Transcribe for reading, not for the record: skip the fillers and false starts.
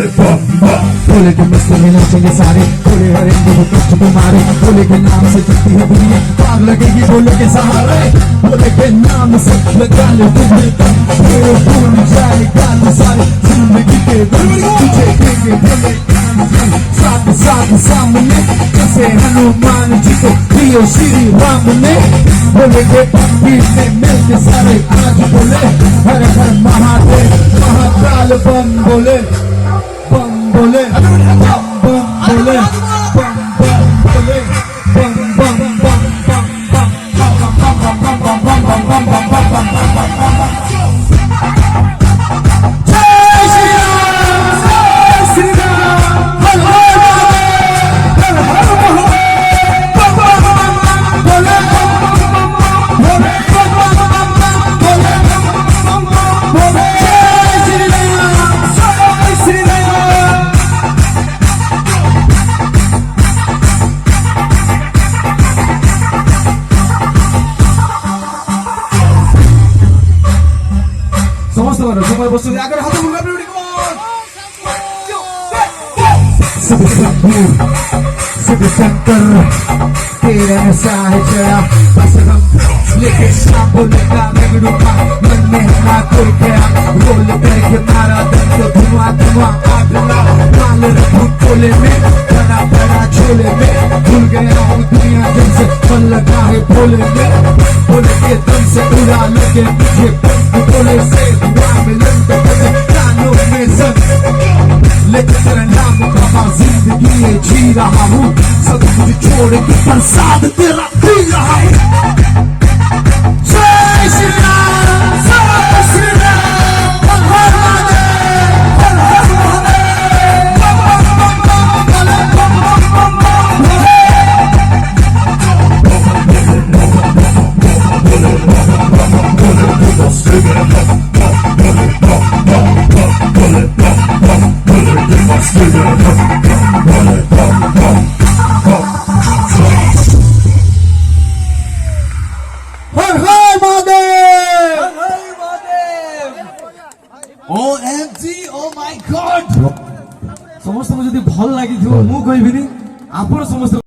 बोले कि मस्ती में नाचेंगे सारे, बोले हरेंगे वो कष्ट तुम्हारे, बोले के नाम से चलती है दुनिया, पार लगेगी बोले के सहारे, बोले के नाम से लगा ले तुझे दम, तेरे भूल जाएगा तो सारे जिंदगी के दम, तुझे देंगे बोले साथ साथ सामने, जैसे हनुमान जी को प्रिय श्री राम ने, बोले के भीड़ में मिलके सारे आज बोले हर हर महादेव महाकाल बम बोले बम बोले बम बम बोले बम बम बोले बम बम बम बम बम बम बम बम जय श्री राम जय श्री राम हर हर महादेव हर हर महादेव बम बम बोले बम बोले बम बोले बम बोले जय श्री राम जय श्री राम। समस्त समय वस्तु आगे हाथ में शिव शंकर तेरे नशा है चढ़ा बस हम लेके सांप लगा बिगड़ूंगा मन में ना कोई गया रोल करके मारा दम तो धुआं धुआं आग लगा माल रखूं खोले में बड़ा बड़ा झोले में भूल गया हूँ दुनिया जब से मन लगा है भोले में बोले के दम से उड़ा लगे मुझे बोले से हुआ मिलन तो कानों में सब लेकर तेरा नाम कहा जिंदगी ये जी रहा हूँ सब कुछ छोड़ के प्रसाद तेरा पी रहा हूँ। जय श्री राम जय श्री राम हर हर महादेव हर हर महादेव बम बम बम बम हर हर Mahadev OMG oh my god समस्त मुझे भल लगी मु कहबिनी आपण समस्त